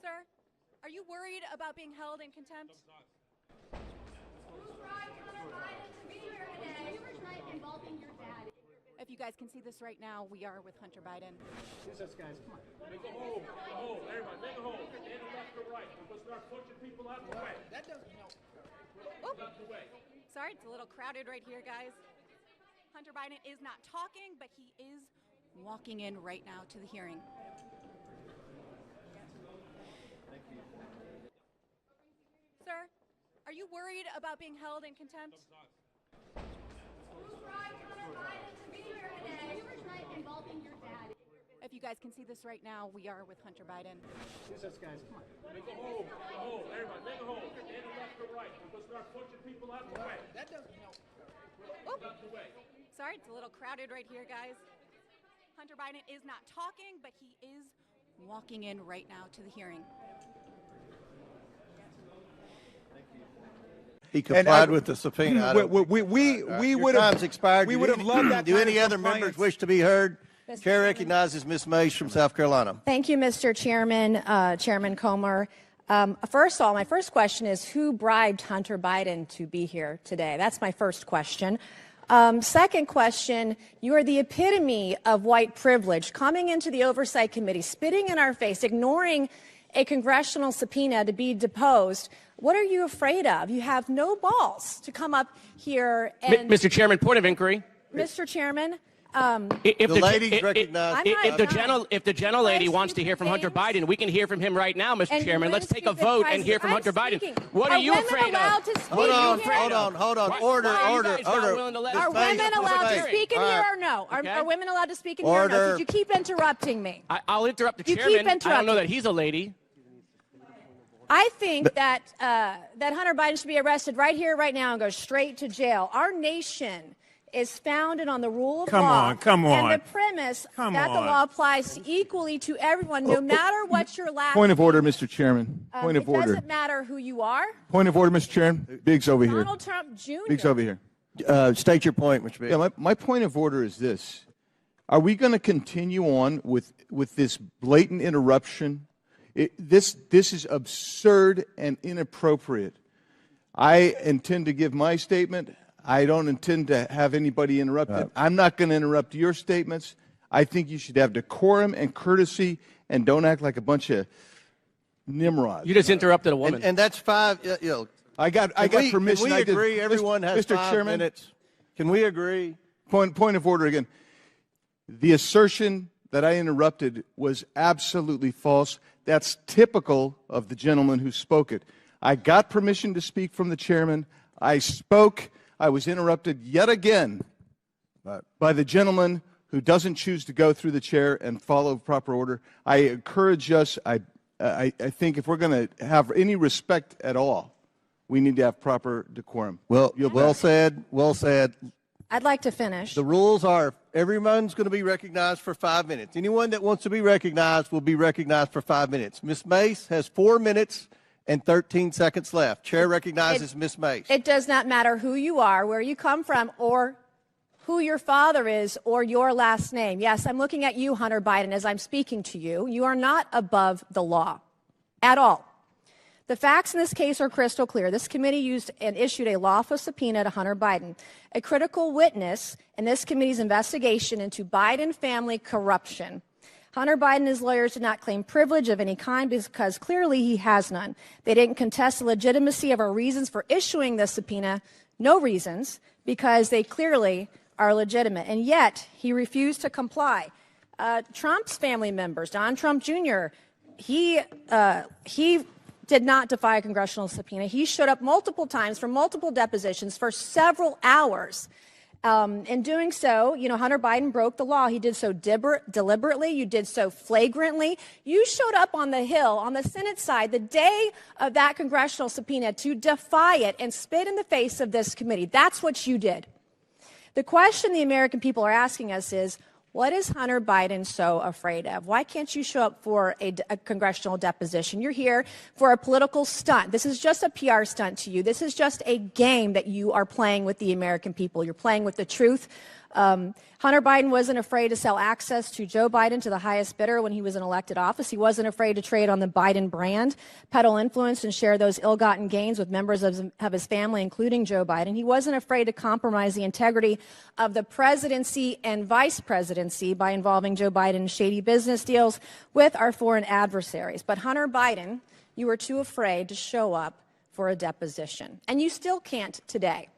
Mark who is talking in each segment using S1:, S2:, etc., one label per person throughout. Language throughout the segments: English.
S1: Sir, are you worried about being held in contempt? If you guys can see this right now, we are with Hunter Biden.
S2: Here's us, guys. Come on.
S3: Make a hole. Make a hole. Everybody, make a hole. Stand left to right. We'll start pushing people out the way.
S2: That doesn't help.
S3: Out the way.
S1: Sorry, it's a little crowded right here, guys. Hunter Biden is not talking, but he is walking in right now to the hearing.
S2: Thank you.
S1: Sir, are you worried about being held in contempt? If you guys can see this right now, we are with Hunter Biden.
S2: Here's us, guys. Come on.
S3: Make a hole. Make a hole. Everybody, make a hole. Stand left to right. We'll start pushing people out the way.
S2: That doesn't help.
S3: Out the way.
S1: Sorry, it's a little crowded right here, guys. Hunter Biden is not talking, but he is walking in right now to the hearing.
S4: He complied with the subpoena.
S5: We would have
S4: expired.
S5: We would have loved that.
S4: Do any other
S5: compliance.
S4: members wish to be heard?
S6: Mr.
S4: Chair
S6: Chairman.
S4: recognizes Ms. Mace from South Carolina.
S6: Thank you, Mr. Chairman, Chairman Comer. First of all, my first question is, who bribed Hunter Biden to be here today? That's my first question. Second question, you are the epitome of white privilege, coming into the Oversight Committee, spitting in our face, ignoring a congressional subpoena to be deposed. What are you afraid of? You have no balls to come up here and...
S7: Mr. Chairman, point of inquiry.
S6: Mr. Chairman,
S7: If
S4: The ladies recognize.
S6: I'm not
S7: if the gentlelady wants to hear from Hunter
S6: things.
S7: Biden, we can hear from him right now, Mr.
S6: And
S7: Chairman.
S6: you
S7: Let's take a
S6: speak the
S7: vote and hear from
S6: president.
S7: Hunter
S6: I'm
S7: Biden.
S6: speaking.
S7: What are you
S6: women
S7: afraid
S6: allowed
S7: of?
S6: to speak
S4: Hold on,
S6: in here?
S4: hold on.
S7: Why
S4: Order.
S7: are you guys not willing to let
S4: Ms.
S6: Are
S4: Mace,
S6: women allowed to
S4: Mace.
S6: speak in
S4: All
S6: here
S4: right.
S6: or no?
S7: Okay.
S6: Are women allowed to speak in here or no?
S4: Order.
S6: Because you keep interrupting me.
S7: I'll interrupt the
S6: You keep
S7: chairman. I don't
S6: interrupting.
S7: know that he's a lady.
S6: I think that Hunter Biden should be arrested right here, right now, and go straight to jail. Our nation is founded on the rule of law.
S5: Come on.
S6: And the premise that the law applies equally to everyone, no matter what your last
S5: Point of order,
S6: name.
S5: Mr. Chairman. Point of
S6: It
S5: order.
S6: doesn't matter who you are.
S5: Point of order, Mr. Chairman. Biggs over here.
S6: Donald Trump Jr.
S5: Biggs over here.
S4: State your point, Mr. Biggs.
S5: Yeah, my point of order is this. Are we going to continue on with this blatant interruption? This is absurd and inappropriate. I intend to give my statement. I don't intend to have anybody interrupted. I'm not going to interrupt your statements. I think you should have decorum and courtesy and don't act like a bunch of nimrods.
S7: You just interrupted a woman.
S4: And that's 5.
S5: I got permission.
S4: Can we agree? Everyone has
S5: Mr.
S4: 5
S5: Chairman,
S4: minutes. Can we agree?
S5: Point of order again. The assertion that I interrupted was absolutely false. That's typical of the gentleman who spoke it. I got permission to speak from the chairman. I spoke. I was interrupted yet again by the gentleman who doesn't choose to go through the chair and follow proper order. I encourage us. I think if we're going to have any respect at all, we need to have proper decorum.
S4: Well said. Well said.
S6: I'd like to finish.
S4: The rules are everyone's going to be recognized for 5 minutes. Anyone that wants to be recognized will be recognized for 5 minutes. Ms. Mace has 4 minutes and 13 seconds left. Chair recognizes Ms. Mace.
S6: It does not matter who you are, where you come from, or who your father is, or your last name. Yes, I'm looking at you, Hunter Biden, as I'm speaking to you. You are not above the law at all. The facts in this case are crystal clear. This committee used and issued a lawful subpoena to Hunter Biden, a critical witness in this committee's investigation into Biden family corruption. Hunter Biden and his lawyers did not claim privilege of any kind because clearly he has none. They didn't contest the legitimacy of our reasons for issuing this subpoena, no reasons, because they clearly are legitimate. And yet he refused to comply. Trump's family members, Donald Trump Jr., he did not defy a congressional subpoena. He showed up multiple times for multiple depositions for several hours. In doing so, Hunter Biden broke the law. He did so deliberately. You did so flagrantly. You showed up on the Hill, on the Senate side, the day of that congressional subpoena to defy it and spit in the face of this committee. That's what you did. The question the American people are asking us is, what is Hunter Biden so afraid of? Why can't you show up for a congressional deposition? You're here for a political stunt. This is just a PR stunt to you. This is just a game that you are playing with the American people. You're playing with the truth Hunter Biden wasn't afraid to sell access to Joe Biden to the highest bidder when he was in elected office. He wasn't afraid to trade on the Biden brand, peddle influence, and share those ill-gotten gains with members of his family, including Joe Biden. He wasn't afraid to compromise the integrity of the presidency and vice presidency by involving Joe Biden in shady business deals with our foreign adversaries. But Hunter Biden, you were too afraid to show up for a deposition, and you still can't today.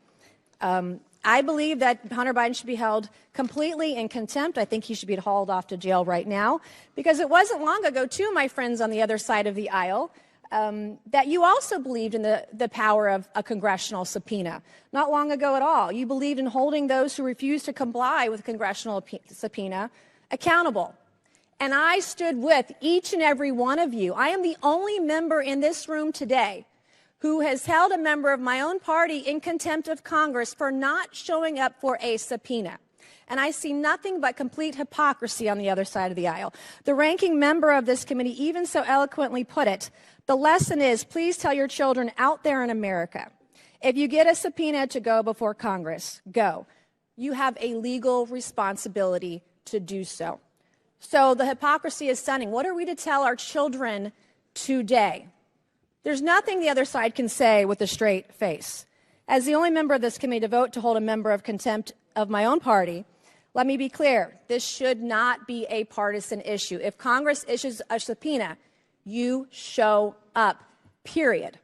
S6: I believe that Hunter Biden should be held completely in contempt. I think he should be hauled off to jail right now, because it wasn't long ago, too, my friends on the other side of the aisle, that you also believed in the power of a congressional subpoena. Not long ago at all. You believed in holding those who refused to comply with a congressional subpoena accountable. And I stood with each and every one of you. I am the only member in this room today who has held a member of my own party in contempt of Congress for not showing up for a subpoena. And I see nothing but complete hypocrisy on the other side of the aisle. The ranking member of this committee even so eloquently put it, the lesson is, please tell your children out there in America, if you get a subpoena to go before Congress, go. You have a legal responsibility to do so. So the hypocrisy is stunning. What are we to tell our children today? There's nothing the other side can say with a straight face. As the only member of this committee to vote to hold a member of contempt of my own party, let me be clear, this should not be a partisan issue. If Congress issues a subpoena, you show up, period.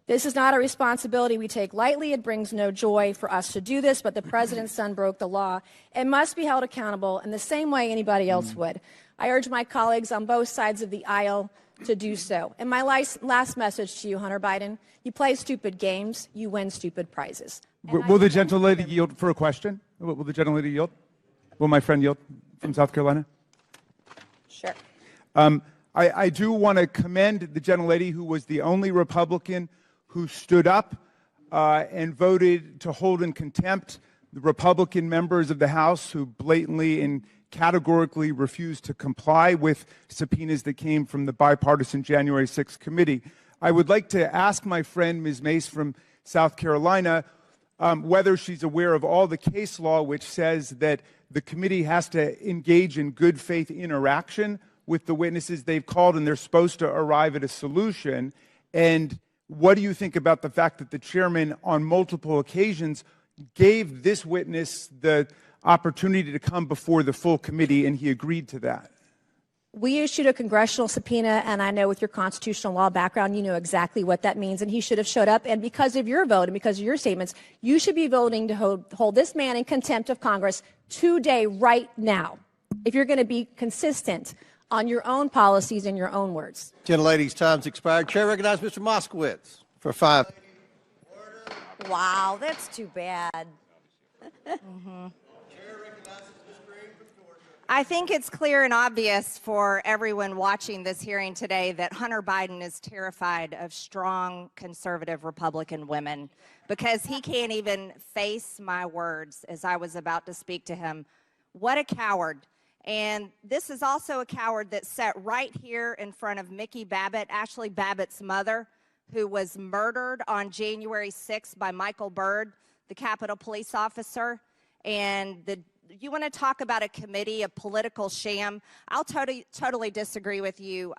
S6: This is not a responsibility we take lightly. It brings no joy for us to do this, but the president's son broke the law and must be held accountable in the same way anybody else would. I urge my colleagues on both sides of the aisle to do so. And my last message to you, Hunter Biden, you play stupid games, you win stupid prizes.
S8: Will the gentlelady yield for a question? Will the gentlelady yield? Will my friend yield from South Carolina?
S6: Sure.
S8: I do want to commend the gentlelady who was the only Republican who stood up and voted to hold in contempt the Republican members of the House who blatantly and categorically refused to comply with subpoenas that came from the bipartisan January 6th committee. I would like to ask my friend, Ms. Mace from South Carolina, whether she's aware of all the case law which says that the committee has to engage in good faith interaction with the witnesses they've called, and they're supposed to arrive at a solution. And what do you think about the fact that the chairman on multiple occasions gave this witness the opportunity to come before the full committee, and he agreed to that?
S6: We issued a congressional subpoena, and I know with your constitutional law background, you know exactly what that means, and he should have showed up. And because of your vote and because of your statements, you should be voting to hold this man in contempt of Congress today, right now, if you're going to be consistent on your own policies and your own words.
S4: Gentlelady's time's expired. Chair recognizes Mr. Moskowitz for 5.
S9: Wow, that's too bad. I think it's clear and obvious for everyone watching this hearing today that Hunter Biden is terrified of strong conservative Republican women, because he can't even face my words as I was about to speak to him. What a coward. And this is also a coward that sat right here in front of Mickey Babbitt, Ashley Babbitt's mother, who was murdered on January 6th by Michael Byrd, the Capitol Police officer. And you want to talk about a committee, a political sham? I'll totally disagree with you,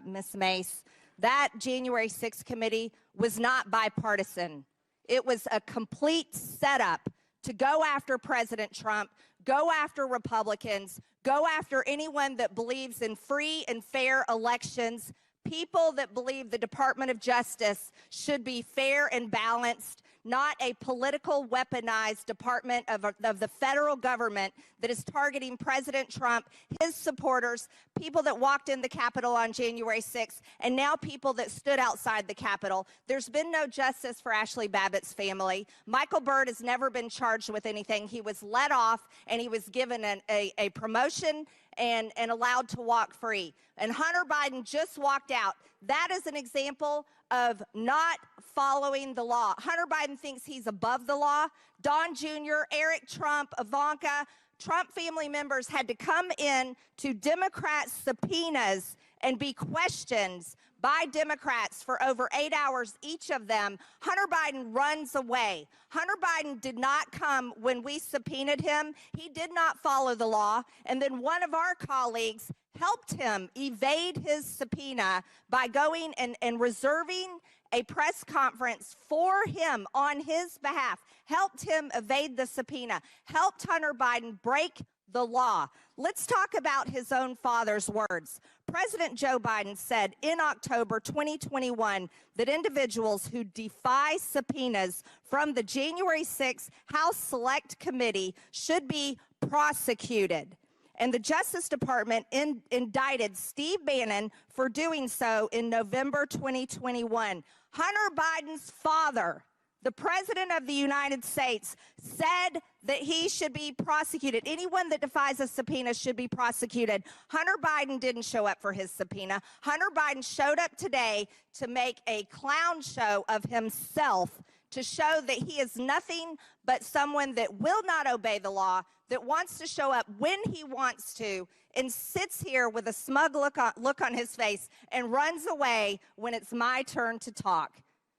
S9: Ms. Mace. That January 6th committee was not bipartisan. It was a complete setup to go after President Trump, go after Republicans, go after anyone that believes in free and fair elections, people that believe the Department of Justice should be fair and balanced, not a political weaponized department of the federal government that is targeting President Trump, his supporters, people that walked in the Capitol on January 6th, and now people that stood outside the Capitol. There's been no justice for Ashley Babbitt's family. Michael Byrd has never been charged with anything. He was let off, and he was given a promotion and allowed to walk free. And Hunter Biden just walked out. That is an example of not following the law. Hunter Biden thinks he's above the law. Don Jr., Eric Trump, Ivanka, Trump family members had to come in to Democrat subpoenas and be questioned by Democrats for over 8 hours, each of them, Hunter Biden runs away. Hunter Biden did not come when we subpoenaed him. He did not follow the law. And then one of our colleagues helped him evade his subpoena by going and reserving a press conference for him on his behalf, helped him evade the subpoena, helped Hunter Biden break the law. Let's talk about his own father's words. President Joe Biden said in October 2021 that individuals who defy subpoenas from the January 6th House Select Committee should be prosecuted. And the Justice Department indicted Steve Bannon for doing so in November 2021. Hunter Biden's father, the President of the United States, said that he should be prosecuted. Anyone that defies a subpoena should be prosecuted. Hunter Biden didn't show up for his subpoena. Hunter Biden showed up today to make a clown show of himself, to show that he is nothing but someone that will not obey the law, that wants to show up when he wants to, and sits here with a smug look on his face and runs away when it's my turn to talk.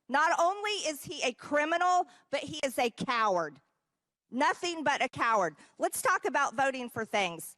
S9: Not only is he a criminal, but he is a coward. Nothing but a coward. Let's talk about voting for things.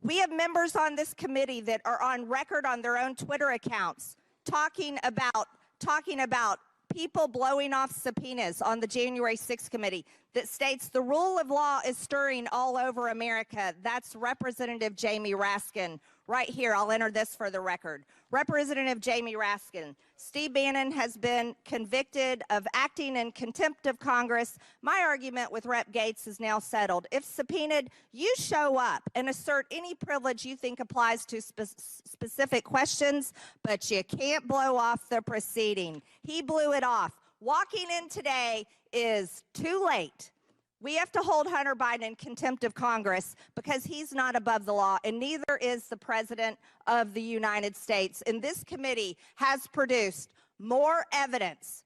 S9: We have members on this committee that are on record on their own Twitter accounts talking about people blowing off subpoenas on the January 6th committee that states the rule of law is stirring all over America. That's Representative Jamie Raskin. Right here, I'll enter this for the record. Representative Jamie Raskin, Steve Bannon has been convicted of acting in contempt of Congress. My argument with Rep. Gates is now settled. If subpoenaed, you show up and assert any privilege you think applies to specific questions, but you can't blow off the proceeding. He blew it off. Walking in today is too late. We have to hold Hunter Biden in contempt of Congress because he's not above the law, and neither is the President of the United States. And this committee has produced more evidence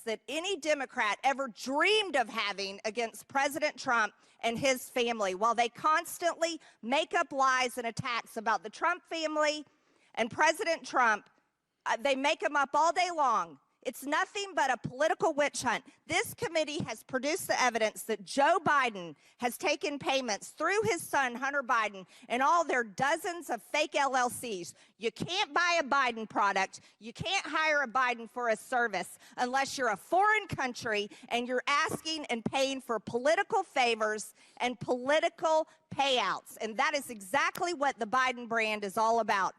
S9: that any Democrat ever dreamed of having against President Trump and his family, while they constantly make up lies and attacks about the Trump family and President Trump. They make them up all day long. It's nothing but a political witch hunt. This committee has produced the evidence that Joe Biden has taken payments through his son, Hunter Biden, and all their dozens of fake LLCs. You can't buy a Biden product. You can't hire a Biden for a service unless you're a foreign country and you're asking and paying for political favors and political payouts. And that is exactly what the Biden brand is all about.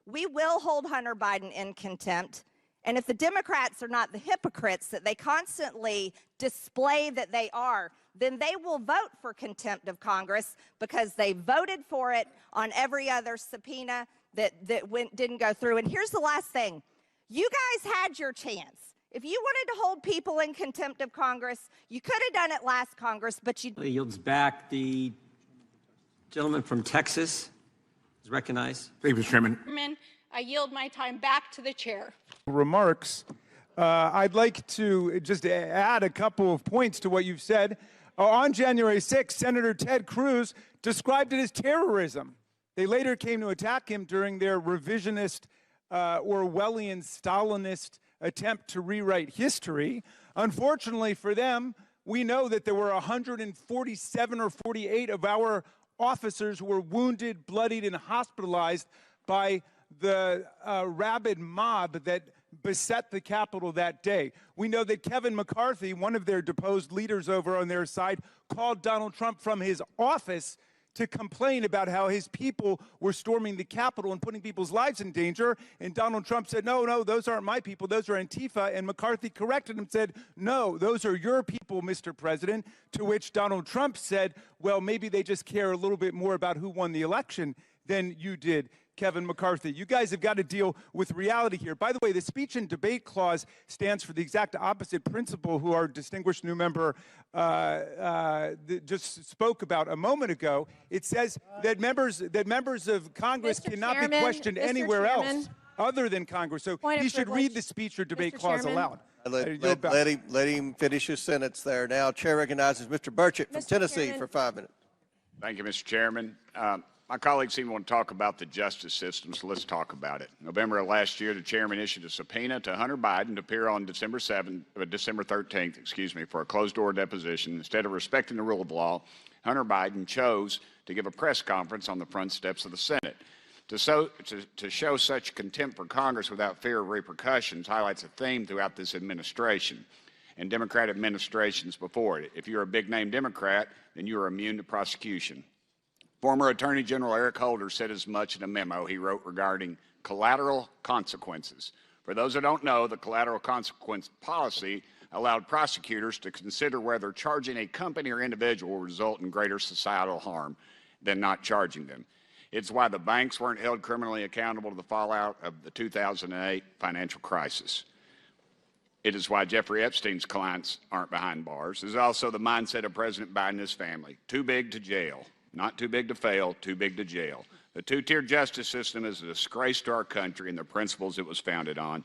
S9: We will hold Hunter Biden in contempt. And if the Democrats are not the hypocrites that they constantly display that they are, then they will vote for contempt of Congress because they voted for it on every other subpoena that didn't go through. And here's the last thing. You guys had your chance. If you wanted to hold people in contempt of Congress, you could have done it last Congress, but you...
S10: Yields back. The gentleman from Texas is recognized.
S11: Thank you, Mr. Chairman.
S12: I yield my time back to the chair.
S8: Remarks. I'd like to just add a couple of points to what you've said. On January 6th, Senator Ted Cruz described it as terrorism. They later came to attack him during their revisionist, Orwellian, Stalinist attempt to rewrite history. Unfortunately for them, we know that there were 147 or 48 of our officers who were wounded, bloodied, and hospitalized by the rabid mob that beset the Capitol that day. We know that Kevin McCarthy, one of their deposed leaders over on their side, called Donald Trump from his office to complain about how his people were storming the Capitol and putting people's lives in danger. And Donald Trump said, no, those aren't my people, those are Antifa. And McCarthy corrected him and said, no, those are your people, Mr. President. To which Donald Trump said, well, maybe they just care a little bit more about who won the election than you did, Kevin McCarthy. You guys have got to deal with reality here. By the way, the speech and debate clause stands for the exact opposite principle who our distinguished new member just spoke about a moment ago. It says that members of Congress cannot be questioned anywhere else other than Congress. So he should read the speech or debate clause aloud.
S4: Let him finish his sentence there. Now, Chair recognizes Mr. Burchett from Tennessee for 5 minutes.
S11: Thank you, Mr. Chairman. My colleagues seem to want to talk about the justice system, so let's talk about it. November of last year, the chairman issued a subpoena to Hunter Biden to appear on December 13th, for a closed-door deposition. Instead of respecting the rule of law, Hunter Biden chose to give a press conference on the front steps of the Senate. To show such contempt for Congress without fear of repercussions highlights a theme throughout this administration and Democrat administrations before it. If you're a big-name Democrat, then you are immune to prosecution. Former Attorney General Eric Holder said as much in a memo he wrote regarding collateral consequences. For those who don't know, the collateral consequence policy allowed prosecutors to consider whether charging a company or individual will result in greater societal harm than not charging them. It's why the banks weren't held criminally accountable to the fallout of the 2008 financial crisis. It is why Jeffrey Epstein's clients aren't behind bars. It's also the mindset of President Biden and his family. Too big to jail. Not too big to fail, too big to jail. The two-tier justice system is a disgrace to our country and the principles it was founded on.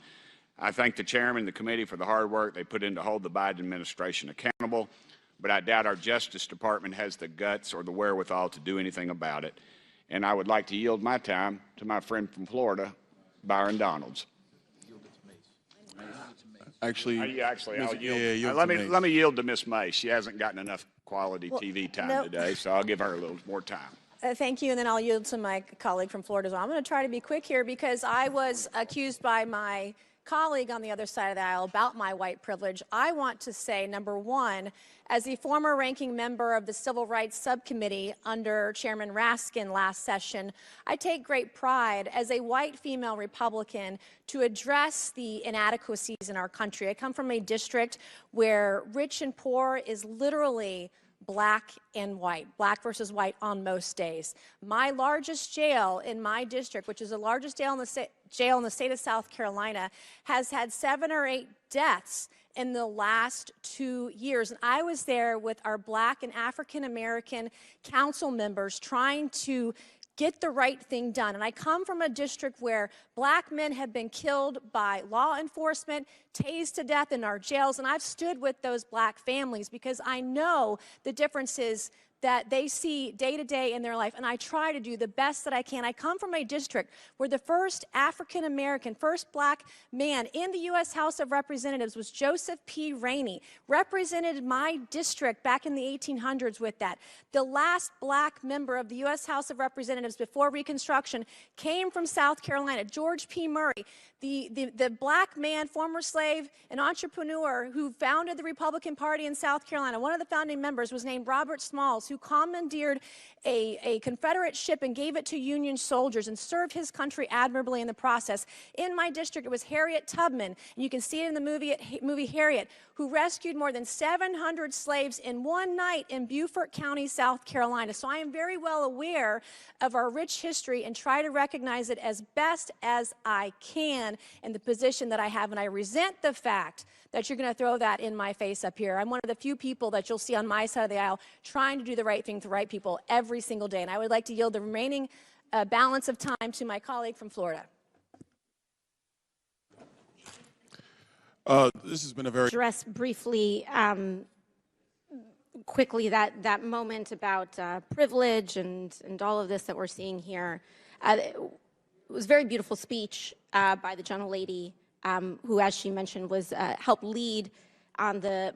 S11: I thank the chairman and the committee for the hard work they put in to hold the Biden administration accountable, but I doubt our Justice Department has the guts or the wherewithal to do anything about it. And I would like to yield my time to my friend from Florida, Byron Donalds.
S13: Actually,
S11: I'll yield.
S13: yield
S11: let
S13: to
S11: me yield to Miss Mace. She hasn't gotten enough quality TV time today, so I'll give her a little more time.
S6: Thank you, and then I'll yield to my colleague from Florida as well. I'm going to try to be quick here because I was accused by my colleague on the other side of the aisle about my white privilege. I want to say, number one, as the former ranking member of the Civil Rights Subcommittee under Chairman Raskin last session, I take great pride as a white female Republican to address the inadequacies in our country. I come from a district where rich and poor is literally black and white, black versus white on most days. My largest jail in my district, which is the largest jail in the state of South Carolina, has had 7 or 8 deaths in the last 2 years. And I was there with our black and African American council members trying to get the right thing done. And I come from a district where black men have been killed by law enforcement, tased to death in our jails, and I've stood with those black families because I know the differences that they see day to day in their life, and I try to do the best that I can. I come from a district where the first African American, first black man in the U.S. House of Representatives was Joseph P. Rainey, represented my district back in the 1800s with that. The last black member of the U.S. House of Representatives before Reconstruction came from South Carolina, George P. Murray, the black man, former slave, and entrepreneur who founded the Republican Party in South Carolina. One of the founding members was named Robert Smalls, who commandeered a Confederate ship and gave it to Union soldiers and served his country admirably in the process. In my district, it was Harriet Tubman, and you can see it in the movie Harriet, who rescued more than 700 slaves in one night in Beaufort County, South Carolina. So I am very well aware of our rich history and try to recognize it as best as I can in the position that I have, and I resent the fact that you're going to throw that in my face up here. I'm one of the few people that you'll see on my side of the aisle trying to do the right thing to the right people every single day. And I would like to yield the remaining balance of time to my colleague from Florida.
S13: This has been a very...
S14: Address briefly, quickly, that moment about privilege and all of this that we're seeing here. It was a very beautiful speech by the gentlelady, who, as she mentioned, was helped lead on the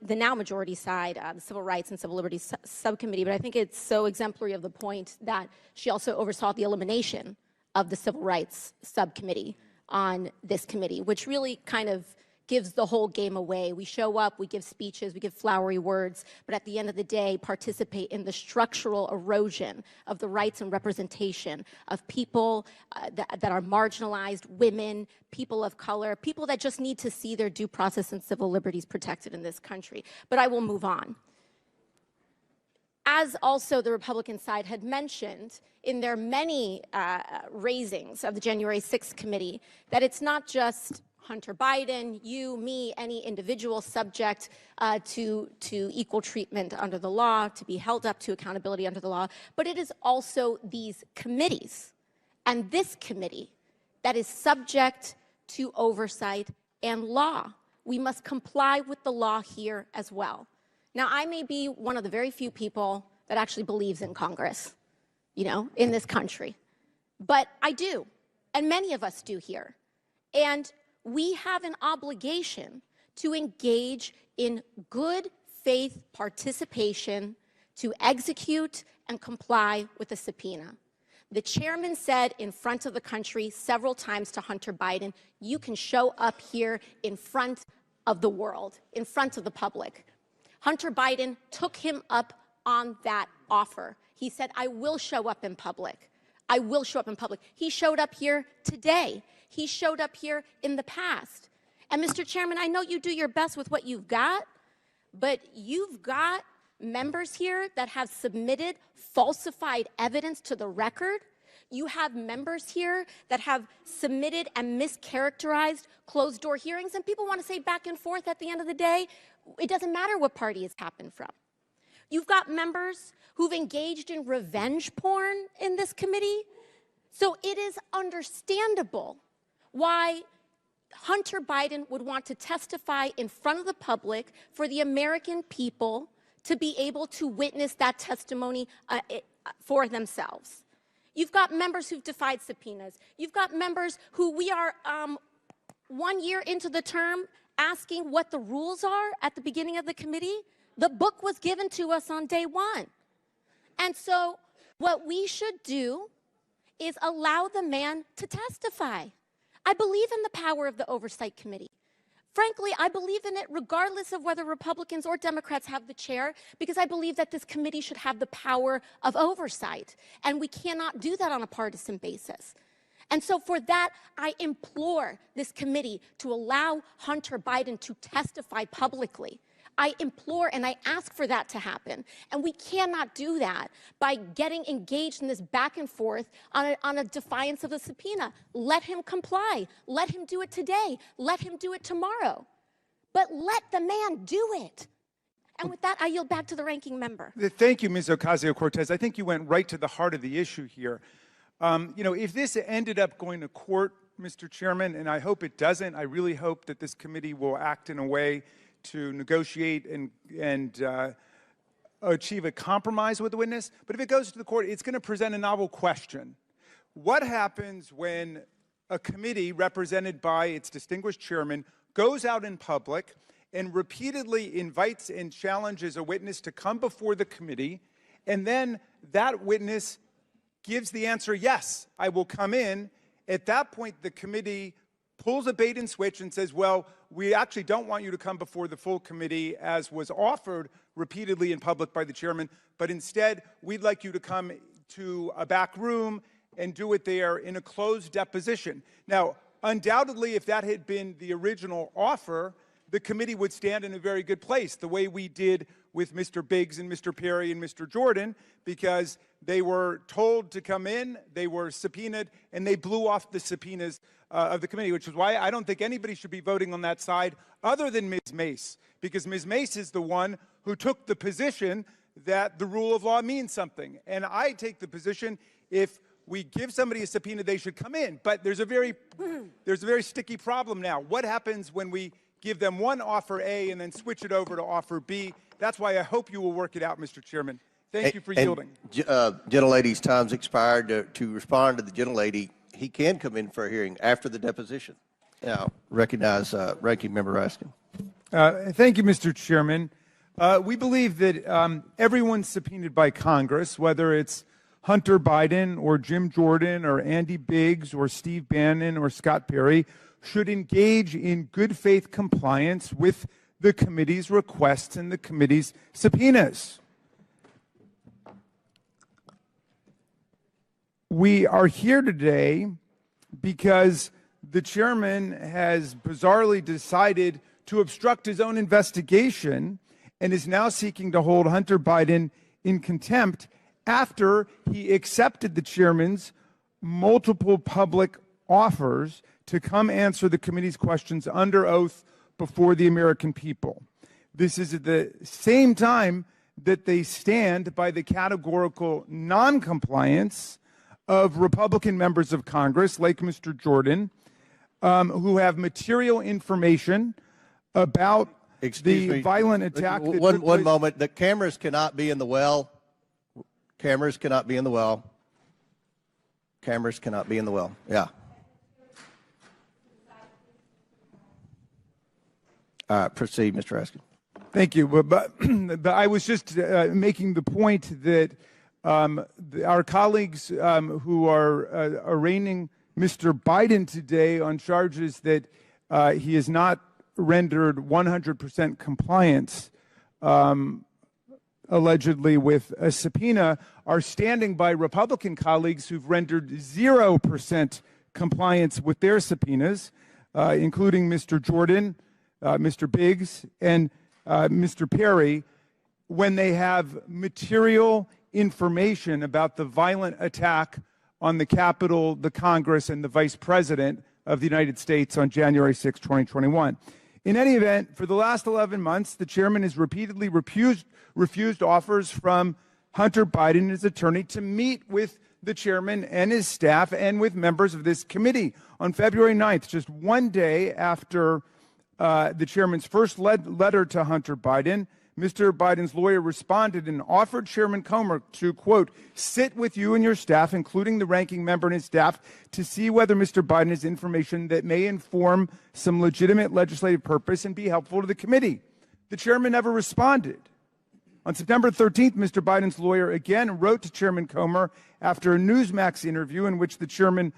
S14: now majority side, the Civil Rights and Civil Liberties Subcommittee. But I think it's so exemplary of the point that she also oversaw the elimination of the Civil Rights Subcommittee on this committee, which really kind of gives the whole game away. We show up, we give speeches, we give flowery words, but at the end of the day, participate in the structural erosion of the rights and representation of people that are marginalized, women, people of color, people that just need to see their due process and civil liberties protected in this country. But I will move on. As also the Republican side had mentioned in their many raisings of the January 6th committee, that it's not just Hunter Biden, you, me, any individual subject to equal treatment under the law, to be held up to accountability under the law, but it is also these committees and this committee that is subject to oversight and law. We must comply with the law here as well. Now, I may be one of the very few people that actually believes in Congress. in this country. But I do, and many of us do here. And we have an obligation to engage in good faith participation to execute and comply with the subpoena. The chairman said in front of the country several times to Hunter Biden, you can show up here in front of the world, in front of the public. Hunter Biden took him up on that offer. He said, I will show up in public. I will show up in public. He showed up here today. He showed up here in the past. And Mr. Chairman, I know you do your best with what you've got, but you've got members here that have submitted falsified evidence to the record. You have members here that have submitted and mischaracterized closed-door hearings, and people want to say back and forth at the end of the day, it doesn't matter what party it's happened from. You've got members who've engaged in revenge porn in this committee. So it is understandable why Hunter Biden would want to testify in front of the public for the American people to be able to witness that testimony for themselves. You've got members who've defied subpoenas. You've got members who we are 1 year into the term asking what the rules are at the beginning of the committee. The book was given to us on day one. And so what we should do is allow the man to testify. I believe in the power of the Oversight Committee. Frankly, I believe in it regardless of whether Republicans or Democrats have the chair, because I believe that this committee should have the power of oversight. And we cannot do that on a partisan basis. And so for that, I implore this committee to allow Hunter Biden to testify publicly. I implore and I ask for that to happen. And we cannot do that by getting engaged in this back and forth on a defiance of the subpoena. Let him comply. Let him do it today. Let him do it tomorrow. But let the man do it. And with that, I yield back to the ranking member.
S8: Thank you, Ms. Ocasio-Cortez. I think you went right to the heart of the issue here. If this ended up going to court, Mr. Chairman, and I hope it doesn't, I really hope that this committee will act in a way to negotiate and achieve a compromise with the witness. But if it goes to the court, it's going to present a novel question. What happens when a committee represented by its distinguished chairman goes out in public and repeatedly invites and challenges a witness to come before the committee, and then that witness gives the answer, yes, I will come in? At that point, the committee pulls a bait and switch and says, well, we actually don't want you to come before the full committee as was offered repeatedly in public by the chairman, but instead we'd like you to come to a back room and do it there in a closed deposition. Now, undoubtedly, if that had been the original offer, the committee would stand in a very good place, the way we did with Mr. Biggs and Mr. Perry and Mr. Jordan, because they were told to come in, they were subpoenaed, and they blew off the subpoenas of the committee, which is why I don't think anybody should be voting on that side other than Ms. Mace, because Ms. Mace is the one who took the position that the rule of law means something. And I take the position if we give somebody a subpoena, they should come in. But there's a very sticky problem now. What happens when we give them one offer A and then switch it over to offer B? That's why I hope you will work it out, Mr. Chairman. Thank you for yielding.
S4: Gentlelady's time's expired. To respond to the gentlelady, he can come in for a hearing after the deposition. Now, recognize Ranking Member Raskin.
S8: Thank you, Mr. Chairman. We believe that everyone subpoenaed by Congress, whether it's Hunter Biden or Jim Jordan or Andy Biggs or Steve Bannon or Scott Perry, should engage in good faith compliance with the committee's requests and the committee's subpoenas. We are here today because the chairman has bizarrely decided to obstruct his own investigation and is now seeking to hold Hunter Biden in contempt after he accepted the chairman's multiple public offers to come answer the committee's questions under oath before the American people. This is at the same time that they stand by the categorical non-compliance of Republican members of Congress, like Mr. Jordan, who have material information about the violent attack.
S4: One moment. The cameras cannot be in the well. Cameras cannot be in the well. Cameras cannot be in the well. Yeah. All right, proceed, Mr. Raskin.
S8: Thank you. But I was just making the point that our colleagues who are arraigning Mr. Biden today on charges that he has not rendered 100% compliance, allegedly with a subpoena, are standing by Republican colleagues who've rendered 0% compliance with their subpoenas, including Mr. Jordan, Mr. Biggs, and Mr. Perry, when they have material information about the violent attack on the Capitol, the Congress, and the Vice President of the United States on January 6, 2021. In any event, for the last 11 months, the chairman has repeatedly refused offers from Hunter Biden and his attorney to meet with the chairman and his staff and with members of this committee. On February 9th, just one day after the chairman's first letter to Hunter Biden, Mr. Biden's lawyer responded and offered Chairman Comer to, quote, sit with you and your staff, including the ranking member and his staff, to see whether Mr. Biden has information that may inform some legitimate legislative purpose and be helpful to the committee. The chairman never responded. On September 13th, Mr. Biden's lawyer again wrote to Chairman Comer after a Newsmax interview in which the chairman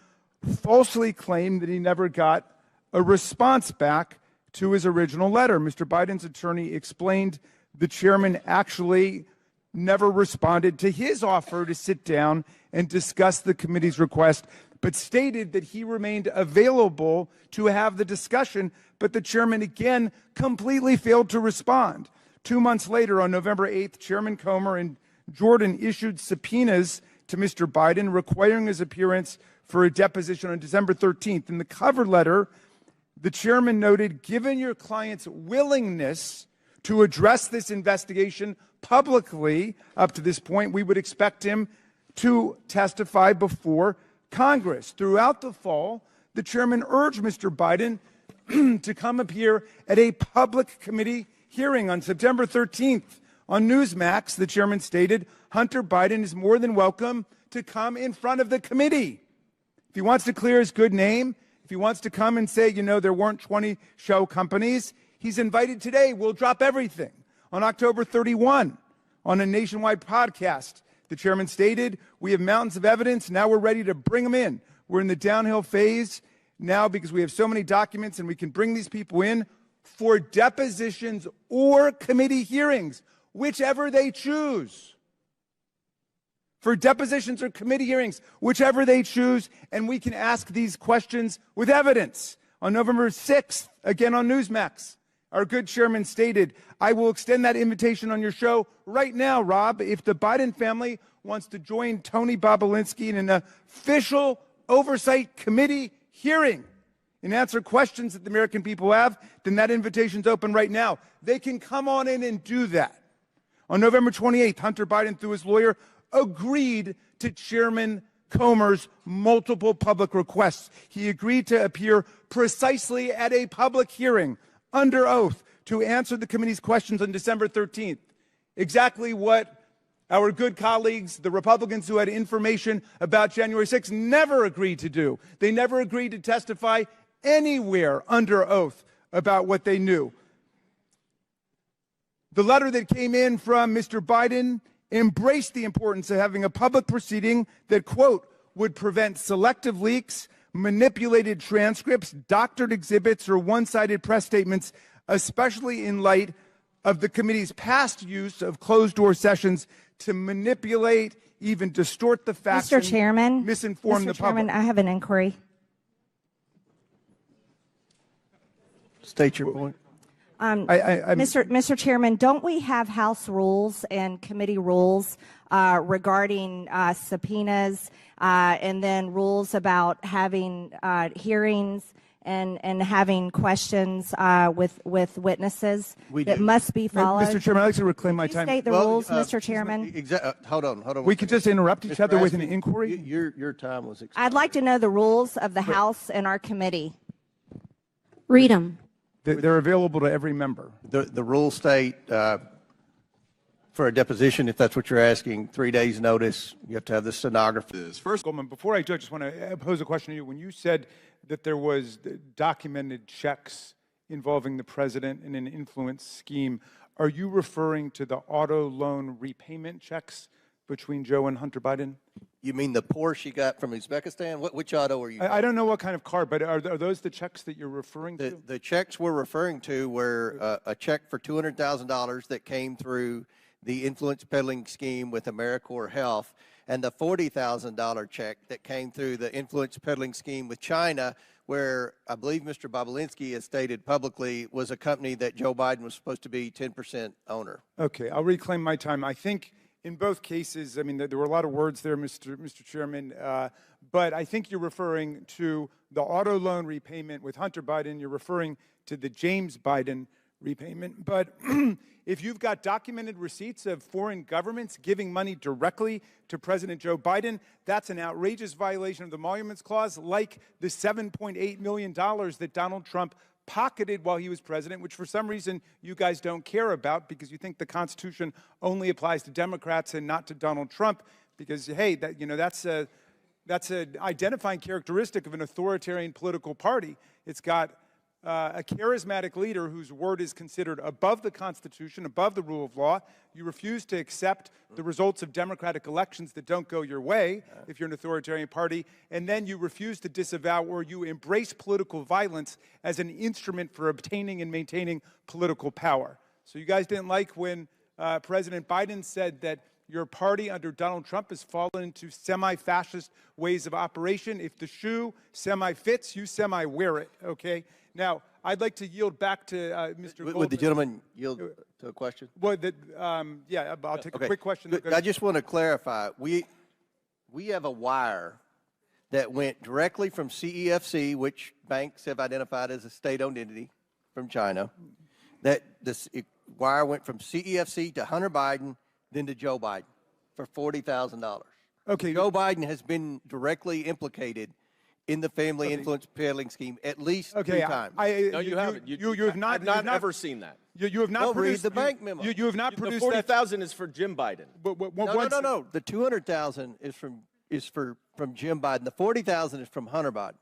S8: falsely claimed that he never got a response back to his original letter. Mr. Biden's attorney explained the chairman actually never responded to his offer to sit down and discuss the committee's request, but stated that he remained available to have the discussion, but the chairman again completely failed to respond. 2 months later, on November 8th, Chairman Comer and Jordan issued subpoenas to Mr. Biden requiring his appearance for a deposition on December 13th. In the cover letter, the chairman noted, given your client's willingness to address this investigation publicly up to this point, we would expect him to testify before Congress. Throughout the fall, the chairman urged Mr. Biden to come appear at a public committee hearing. On September 13th, on Newsmax, the chairman stated, Hunter Biden is more than welcome to come in front of the committee. If he wants to clear his good name, if he wants to come and say, you know, there weren't 20 show companies, he's invited today. We'll drop everything. On October 31, on a nationwide podcast, the chairman stated, we have mountains of evidence. Now we're ready to bring them in. We're in the downhill phase now because we have so many documents and we can bring these people in for depositions or committee hearings, whichever they choose. For depositions or committee hearings, whichever they choose, and we can ask these questions with evidence. On November 6th, again on Newsmax, our good chairman stated, I will extend that invitation on your show right now, Rob, if the Biden family wants to join Tony Bobulinski in an official oversight committee hearing and answer questions that the American people have, then that invitation's open right now. They can come on in and do that. On November 28th, Hunter Biden, through his lawyer, agreed to Chairman Comer's multiple public requests. He agreed to appear precisely at a public hearing under oath to answer the committee's questions on December 13th. Exactly what our good colleagues, the Republicans who had information about January 6th, never agreed to do. They never agreed to testify anywhere under oath about what they knew. The letter that came in from Mr. Biden embraced the importance of having a public proceeding that, quote, would prevent selective leaks, manipulated transcripts, doctored exhibits, or one-sided press statements, especially in light of the committee's past use of closed-door sessions to manipulate, even distort the facts,
S9: Mr. Chairman,
S8: misinform the public.
S9: I have an inquiry.
S4: State your point.
S9: Mr. Chairman, don't we have House rules and committee rules regarding subpoenas and then rules about having hearings and having questions with witnesses that must be followed?
S8: Mr. Chairman, I'd like to reclaim my time.
S9: State the rules, Mr. Chairman.
S4: Hold on.
S8: We could just interrupt each other with an inquiry.
S4: Your time was expired.
S9: I'd like to know the rules of the House and our committee.
S14: Read them.
S8: They're available to every member.
S4: The rules state for a deposition, if that's what you're asking, 3 days notice. You have to have the stenographer.
S8: First, Goldman, before I do, I just want to pose a question to you. When you said that there was documented checks involving the president in an influence scheme, are you referring to the auto loan repayment checks between Joe and Hunter Biden?
S4: You mean the Porsche he got from Uzbekistan? Which auto are you?
S8: I don't know what kind of car, but are those the checks that you're referring to?
S4: The checks we're referring to were a check for $200,000 that came through the influence peddling scheme with AmeriCorps Health, and the $40,000 check that came through the influence peddling scheme with China, where I believe Mr. Bobulinski has stated publicly was a company that Joe Biden was supposed to be 10% owner.
S8: Okay, I'll reclaim my time. I think in both cases, I mean, there were a lot of words there, Mr. Chairman, but I think you're referring to the auto loan repayment with Hunter Biden. You're referring to the James Biden repayment. But if you've got documented receipts of foreign governments giving money directly to President Joe Biden, that's an outrageous violation of the Emoluments Clause, like the $7.8 million that Donald Trump pocketed while he was president, which for some reason you guys don't care about because you think the Constitution only applies to Democrats and not to Donald Trump. Because hey, that's an identifying characteristic of an authoritarian political party. It's got a charismatic leader whose word is considered above the Constitution, above the rule of law. You refuse to accept the results of democratic elections that don't go your way if you're an authoritarian party, and then you refuse to disavow or you embrace political violence as an instrument for obtaining and maintaining political power. So you guys didn't like when President Biden said that your party under Donald Trump has fallen into semi-fascist ways of operation. If the shoe semi-fits, you semi-wear it, okay? Now, I'd like to yield back to Mr. Goldman.
S4: Would the gentleman yield to a question?
S8: Well, yeah, I'll take a quick question.
S4: I just want to clarify. We have a wire that went directly from CEFC, which banks have identified as a state-owned entity from China. That this wire went from CEFC to Hunter Biden, then to Joe Biden for $40,000.
S8: Okay.
S4: Joe Biden has been directly implicated in the family influence peddling scheme at least 3 times.
S7: No, you haven't. You have not. I've not ever seen that.
S8: You have not produced
S4: read the bank memo.
S8: You have not produced
S7: the 40,000 is for Jim Biden.
S4: No. The 200,000 is from Jim Biden. The 40,000 is from Hunter Biden.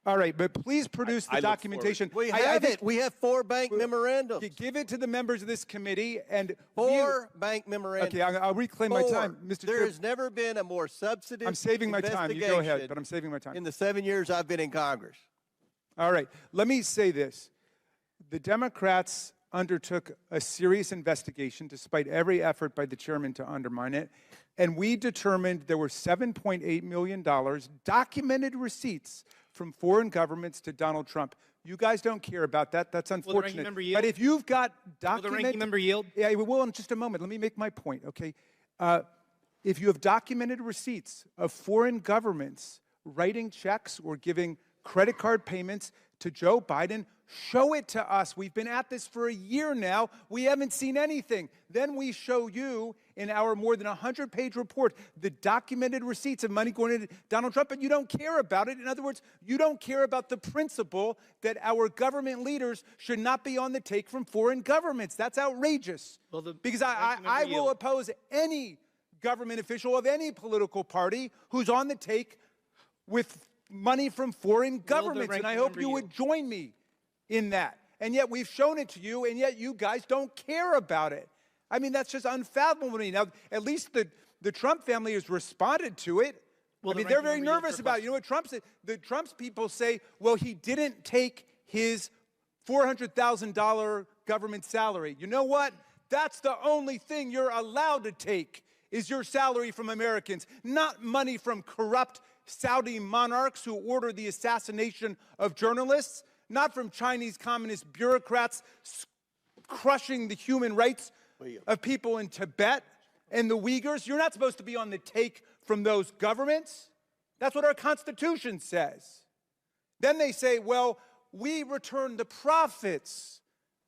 S8: All right, but please produce the documentation.
S4: We have it. We have 4 bank memorandums.
S8: Give it to the members of this committee and
S4: 4 bank memorandums.
S8: Okay, I'll reclaim my time, Mr.
S4: There has never been a more substantive.
S8: I'm saving my time. You go ahead, but I'm saving my time.
S4: In the 7 years I've been in Congress.
S8: All right, let me say this: the Democrats undertook a serious investigation, despite every effort by the chairman to undermine it, and we determined there were $7.8 million documented receipts from foreign governments to Donald Trump. You guys don't care about that. That's unfortunate.
S2: Will the ranking member yield?
S8: But if you've got documented...
S2: Will the ranking member yield?
S8: Yeah, we will in just a moment. Let me make my point, okay? If you have documented receipts of foreign governments writing checks or giving credit card payments to Joe Biden, show it to us. We've been at this for a year now. We haven't seen anything. Then we show you in our more than 100-page report the documented receipts of money going to Donald Trump, but you don't care about it. In other words, you don't care about the principle that our government leaders should not be on the take from foreign governments. That's outrageous.
S2: Well,
S8: because I will oppose any government official of any political party who's on the take with money from foreign governments, and I hope you would join me in that. And yet we've shown it to you, and yet you guys don't care about it. I mean, that's just unfathomable to me. Now, at least the Trump family has responded to it. I mean, they're very nervous about it. You know what the Trump's people say, well, he didn't take his $400,000 government salary. You know what? That's the only thing you're allowed to take is your salary from Americans, not money from corrupt Saudi monarchs who ordered the assassination of journalists, not from Chinese communist bureaucrats crushing the human rights of people in Tibet and the Uyghurs. You're not supposed to be on the take from those governments. That's what our Constitution says. Then they say, well, we return the profits.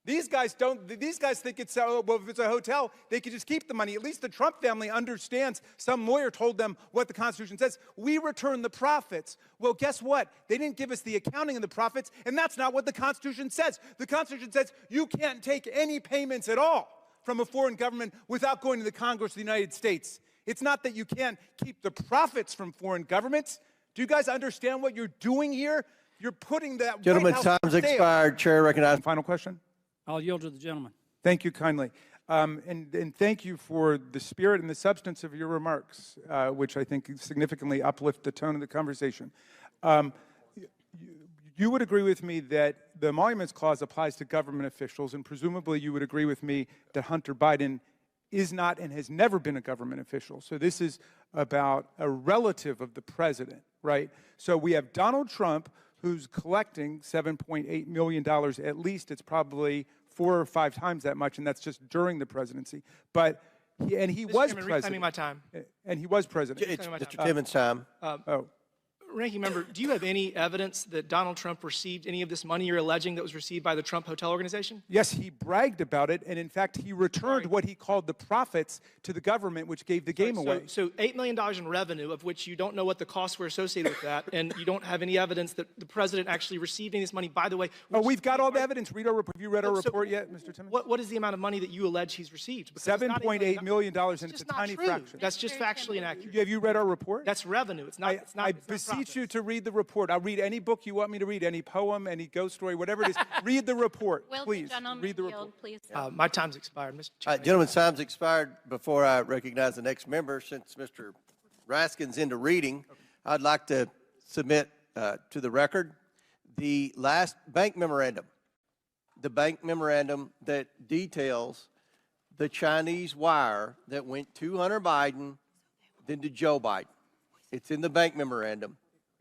S8: These guys think it's, well, if it's a hotel, they can just keep the money. At least the Trump family understands. Some lawyer told them what the Constitution says. We return the profits. Well, guess what? They didn't give us the accounting of the profits, and that's not what the Constitution says. The Constitution says you can't take any payments at all from a foreign government without going to the Congress of the United States. It's not that you can't keep the profits from foreign governments. Do you guys understand what you're doing here? You're putting that
S4: Gentlemen,
S8: White House
S4: time's
S8: for sale.
S4: expired. Chair recognizes.
S8: Final question.
S13: I'll yield to the gentleman.
S8: Thank you kindly. And thank you for the spirit and the substance of your remarks, which I think significantly uplift the tone of the conversation. You would agree with me that the Emoluments Clause applies to government officials, and presumably you would agree with me that Hunter Biden is not and has never been a government official. So this is about a relative of the president, right? So we have Donald Trump, who's collecting $7.8 million at least. It's probably 4 or 5 times that much, and that's just during the presidency. But he was
S15: Chairman,
S8: president.
S15: reclaiming my time.
S8: And he was president.
S4: It's Mr. Timmons' time.
S15: Ranking member, do you have any evidence that Donald Trump received any of this money you're alleging that was received by the Trump Hotel Organization?
S8: Yes, he bragged about it, and in fact, he returned what he called the profits to the government, which gave the game away.
S15: So $8 million in revenue, of which you don't know what the costs were associated with that, and you don't have any evidence that the president actually received any of this money. By the way,
S8: we've got all the evidence. Have you read our report yet, Mr. Timmons?
S15: What is the amount of money that you allege he's received?
S8: $7.8 million, and it's a tiny fraction.
S15: That's just factually inaccurate.
S8: Have you read our report?
S15: That's revenue. It's not.
S8: I beseech you to read the report. I'll read any book you want me to read, any poem, any ghost story, whatever it is. Read the report, please. Read the report.
S12: Please.
S15: My time's expired, Mr. Chairman.
S4: Gentlemen's time's expired. Before I recognize the next member, since Mr. Raskin's into reading, I'd like to submit to the record the last bank memorandum, that details the Chinese wire that went to Hunter Biden, then to Joe Biden. It's in the bank memorandum.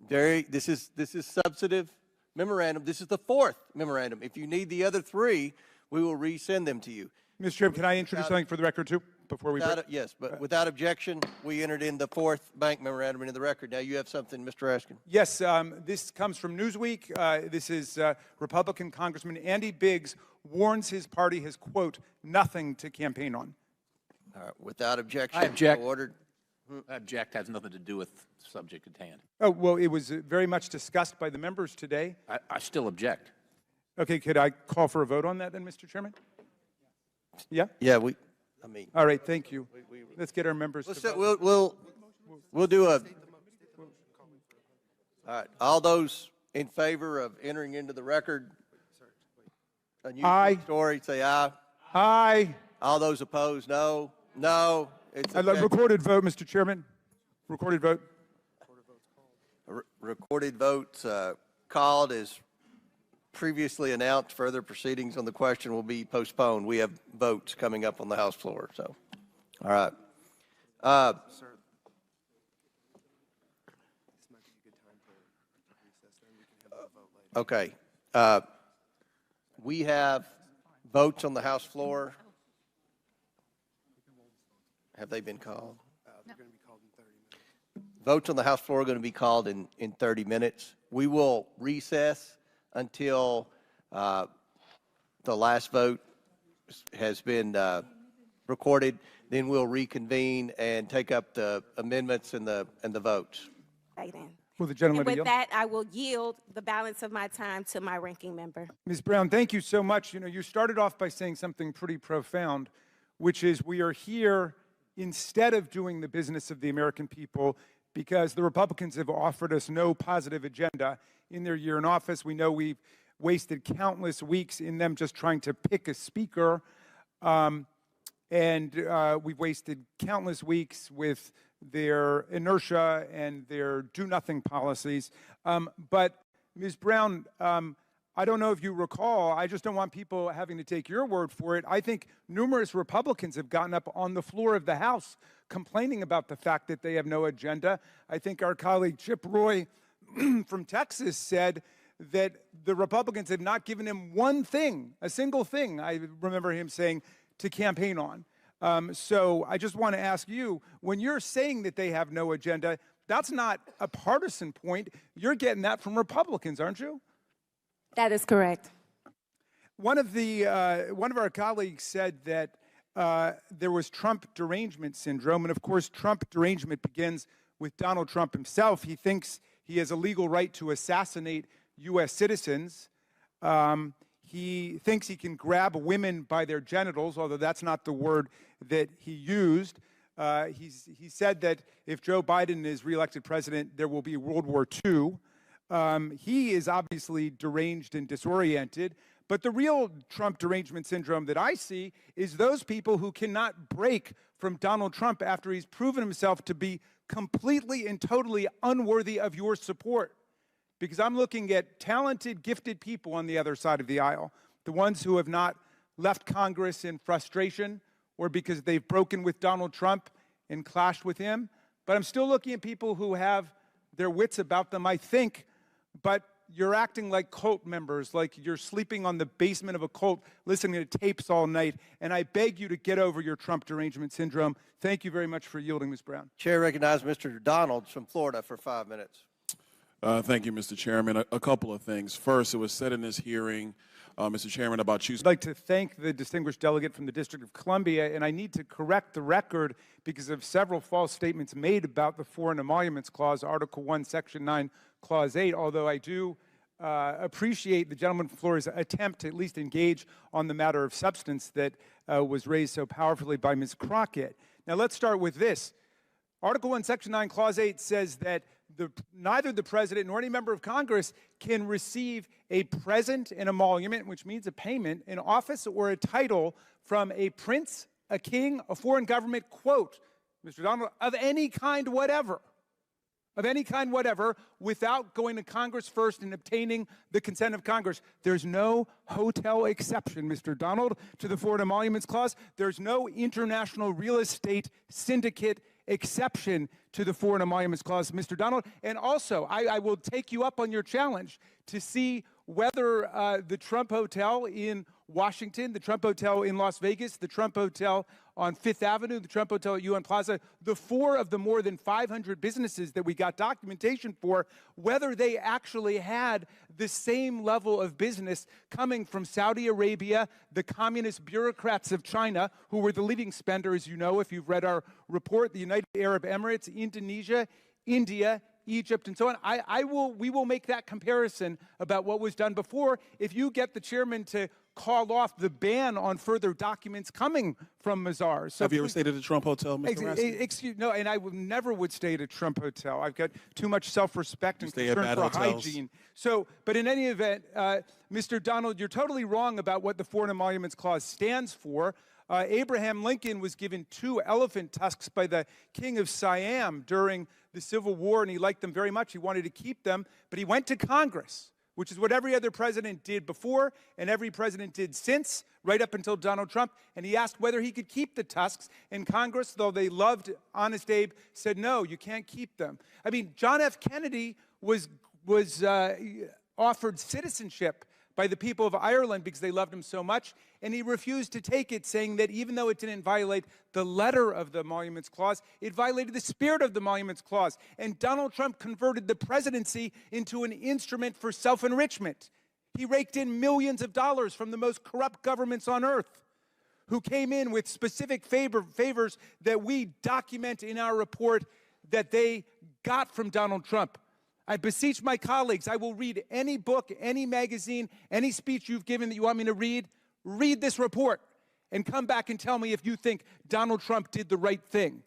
S4: This is substantive memorandum. This is the 4th memorandum. If you need the other 3, we will resend them to you.
S8: Mr. Chairman, can I introduce something for the record, too, before we break?
S4: Yes, but without objection, we entered in the 4th bank memorandum into the record. Now you have something, Mr. Raskin.
S8: Yes, this comes from Newsweek. This is Republican Congressman Andy Biggs warns his party has, quote, nothing to campaign on.
S4: All right, without objection.
S2: I object.
S4: So ordered.
S2: I object. Has nothing to do with the subject at hand.
S8: Oh, well, it was very much discussed by the members today.
S2: I still object.
S8: Okay, could I call for a vote on that then, Mr. Chairman? Yeah?
S4: Yeah,
S8: all right, thank you. Let's get our members to
S4: vote. We'll do a. All right, all those in favor of entering into the record a new story, say aye.
S8: Aye.
S4: All those opposed, no. No. It's
S8: recorded vote, Mr. Chairman. Recorded vote.
S4: Recorded votes called as previously announced. Further proceedings on the question will be postponed. We have votes coming up on the House floor. So, all right. Okay. We have votes on the House floor. Have they been called? They're going to be called in 30 minutes. Votes on the House floor are going to be called in 30 minutes. We will recess until the last vote has been recorded. Then we'll reconvene and take up the amendments and the votes.
S16: Right then.
S8: Will the gentleman
S16: And with
S8: yield?
S16: that, I will yield the balance of my time to my ranking member.
S8: Ms. Brown, thank you so much. You know, you started off by saying something pretty profound, which is we are here instead of doing the business of the American people because the Republicans have offered us no positive agenda in their year in office. We know we've wasted countless weeks in them just trying to pick a speaker, and we've wasted countless weeks with their inertia and their do-nothing policies. But, Ms. Brown, I don't know if you recall, I just don't want people having to take your word for it. I think numerous Republicans have gotten up on the floor of the House complaining about the fact that they have no agenda. I think our colleague Chip Roy from Texas said that the Republicans have not given him one thing, a single thing, I remember him saying, to campaign on. So I just want to ask you, when you're saying that they have no agenda, that's not a partisan point. You're getting that from Republicans, aren't you?
S16: That is correct.
S8: One of our colleagues said that there was Trump derangement syndrome, and of course, Trump derangement begins with Donald Trump himself. He thinks he has a legal right to assassinate U.S. citizens. He thinks he can grab women by their genitals, although that's not the word that he used. He said that if Joe Biden is reelected president, there will be World War II. He is obviously deranged and disoriented. But the real Trump derangement syndrome that I see is those people who cannot break from Donald Trump after he's proven himself to be completely and totally unworthy of your support. Because I'm looking at talented, gifted people on the other side of the aisle, the ones who have not left Congress in frustration or because they've broken with Donald Trump and clashed with him. But I'm still looking at people who have their wits about them, I think, but you're acting like cult members, like you're sleeping on the basement of a cult, listening to tapes all night, and I beg you to get over your Trump derangement syndrome. Thank you very much for yielding, Ms. Brown.
S4: Chair recognizes Mr. Donalds from Florida for 5 minutes.
S13: Thank you, Mr. Chairman. A couple of things. First, it was said in this hearing, Mr. Chairman, about choosing.
S8: I'd like to thank the distinguished delegate from the District of Columbia, and I need to correct the record because of several false statements made about the Foreign Emoluments Clause, Article 1, Section 9, Clause 8, although I do appreciate the gentleman from Florida's attempt to at least engage on the matter of substance that was raised so powerfully by Ms. Crockett. Now, let's start with this. Article 1, Section 9, Clause 8 says that neither the President nor any member of Congress can receive a present, an emolument, which means a payment, an office or a title from a prince, a king, a foreign government, quote, Mr. Donald, of any kind whatever, without going to Congress first and obtaining the consent of Congress. There's no hotel exception, Mr. Donald, to the Foreign Emoluments Clause. There's no international real estate syndicate exception to the Foreign Emoluments Clause, Mr. Donald. And also, I will take you up on your challenge to see whether the Trump Hotel in Washington, the Trump Hotel in Las Vegas, the Trump Hotel on Fifth Avenue, the Trump Hotel at UN Plaza, the four of the more than 500 businesses that we got documentation for, whether they actually had the same level of business coming from Saudi Arabia, the communist bureaucrats of China, who were the leading spender, as you know, if you've read our report, the United Arab Emirates, Indonesia, India, Egypt, and so on. We will make that comparison about what was done before if you get the chairman to call off the ban on further documents coming from Mazars. So
S13: have you ever stayed at a Trump hotel, Mr. Raskin?
S8: No, and I never would stay at a Trump hotel. I've got too much self-respect and concern for hygiene. So, but in any event, Mr. Donald, you're totally wrong about what the Foreign Emoluments Clause stands for. Abraham Lincoln was given 2 elephant tusks by the king of Siam during the Civil War, and he liked them very much. He wanted to keep them, but he went to Congress, which is what every other president did before and every president did since, right up until Donald Trump, and he asked whether he could keep the tusks, and Congress, though they loved Honest Abe, said, no, you can't keep them. I mean, John F. Kennedy was offered citizenship by the people of Ireland because they loved him so much, and he refused to take it, saying that even though it didn't violate the letter of the Emoluments Clause, it violated the spirit of the Emoluments Clause. And Donald Trump converted the presidency into an instrument for self-enrichment. He raked in millions of dollars from the most corrupt governments on earth, who came in with specific favors that we document in our report that they got from Donald Trump. I beseech my colleagues, I will read any book, any magazine, any speech you've given that you want me to read. Read this report and come back and tell me if you think Donald Trump did the right thing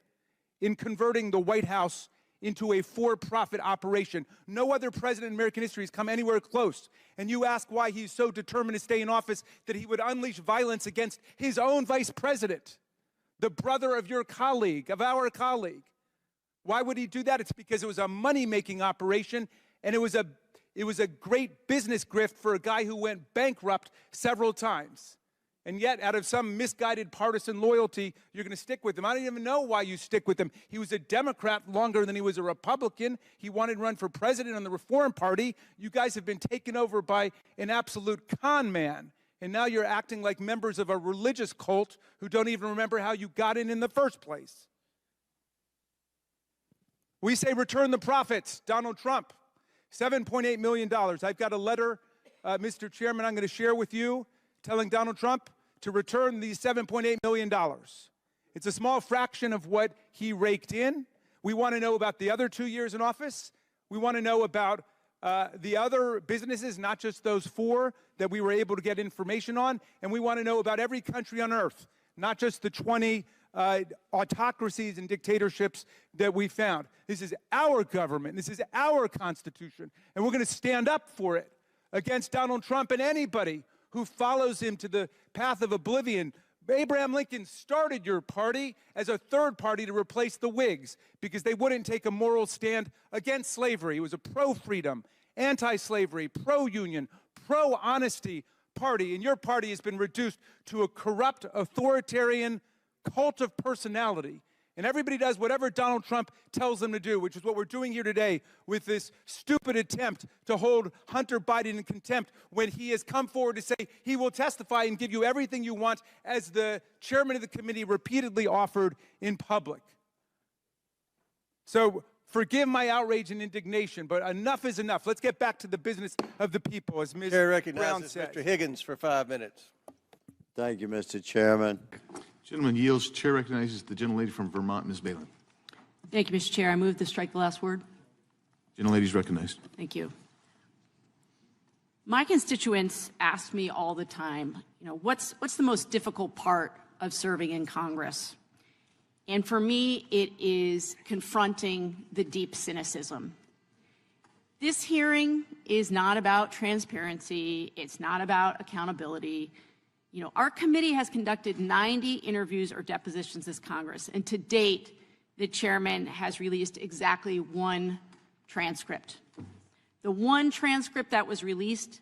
S8: in converting the White House into a for-profit operation. No other president in American history has come anywhere close. And you ask why he's so determined to stay in office that he would unleash violence against his own vice president, the brother of your colleague, of our colleague. Why would he do that? It's because it was a money-making operation, and it was a great business grift for a guy who went bankrupt several times. And yet, out of some misguided partisan loyalty, you're going to stick with him. I don't even know why you stick with him. He was a Democrat longer than he was a Republican. He wanted to run for president on the Reform Party. You guys have been taken over by an absolute con man. And now you're acting like members of a religious cult who don't even remember how you got in the first place. We say return the profits, Donald Trump, $7.8 million. I've got a letter, Mr. Chairman, I'm going to share with you telling Donald Trump to return these $7.8 million. It's a small fraction of what he raked in. We want to know about the other 2 years in office. We want to know about the other businesses, not just those 4 that we were able to get information on, and we want to know about every country on earth, not just the 20 autocracies and dictatorships that we found. This is our government. This is our Constitution, and we're going to stand up for it against Donald Trump and anybody who follows him to the path of oblivion. Abraham Lincoln started your party as a third party to replace the Whigs because they wouldn't take a moral stand against slavery. It was a pro-freedom, anti-slavery, pro-union, pro-honesty party, and your party has been reduced to a corrupt, authoritarian cult of personality. And everybody does whatever Donald Trump tells them to do, which is what we're doing here today with this stupid attempt to hold Hunter Biden in contempt when he has come forward to say he will testify and give you everything you want, as the chairman of the committee repeatedly offered in public. So forgive my outrage and indignation, but enough is enough. Let's get back to the business of the people, as Ms.
S4: Chair
S8: Brown
S4: recognizes
S8: said.
S4: Mr. Higgins for 5 minutes.
S17: Thank you, Mr. Chairman.
S5: Gentleman yields. Chair recognizes the gentlelady from Vermont, Ms. Balin.
S18: Thank you, Mr. Chair. I move to strike the last word.
S5: Gentlelady is recognized.
S18: Thank you. My constituents ask me all the time, what's the most difficult part of serving in Congress? And for me, it is confronting the deep cynicism. This hearing is not about transparency. It's not about accountability. Our committee has conducted 90 interviews or depositions this Congress, and to date, the chairman has released exactly 1 transcript. The 1 transcript that was released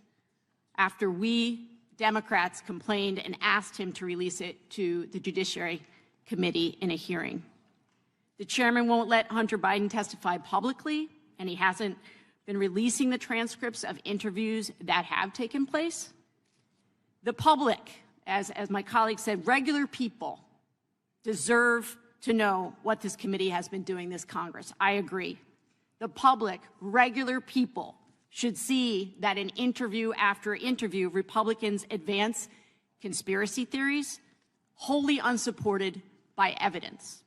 S18: after we Democrats complained and asked him to release it to the Judiciary Committee in a hearing. The chairman won't let Hunter Biden testify publicly, and he hasn't been releasing the transcripts of interviews that have taken place. The public, as my colleague said, regular people deserve to know what this committee has been doing this Congress. I agree. The public, regular people, should see that in interview after interview, Republicans advance conspiracy theories wholly unsupported by evidence.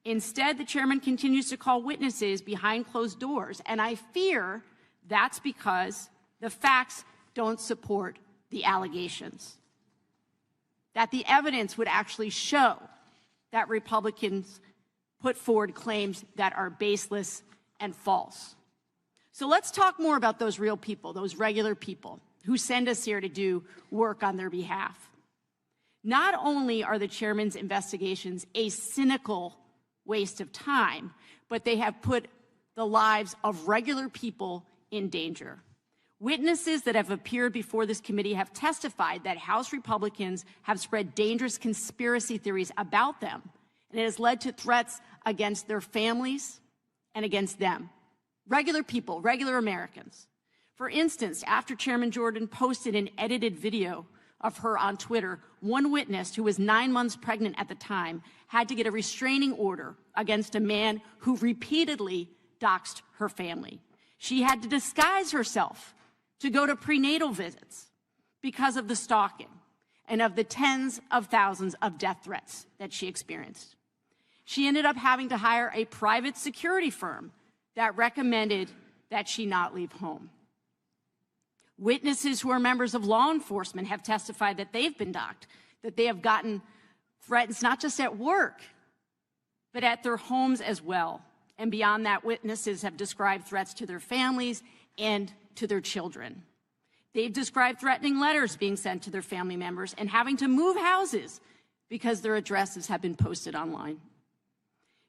S18: Instead, the chairman continues to call witnesses behind closed doors, and I fear that's because the facts don't support the allegations. That the evidence would actually show that Republicans put forward claims that are baseless and false. So let's talk more about those real people, those regular people who send us here to do work on their behalf. Not only are the chairman's investigations a cynical waste of time, but they have put the lives of regular people in danger. Witnesses that have appeared before this committee have testified that House Republicans have spread dangerous conspiracy theories about them, and it has led to threats against their families and against them. Regular people, regular Americans. For instance, after Chairman Jordan posted an edited video of her on Twitter, one witness who was 9 months pregnant at the time had to get a restraining order against a man who repeatedly doxed her family. She had to disguise herself to go to prenatal visits because of the stalking and of the tens of thousands of death threats that she experienced. She ended up having to hire a private security firm that recommended that she not leave home. Witnesses who are members of law enforcement have testified that they've been doxxed, that they have gotten threats not just at work, but at their homes as well. And beyond that, witnesses have described threats to their families and to their children. They've described threatening letters being sent to their family members and having to move houses because their addresses have been posted online.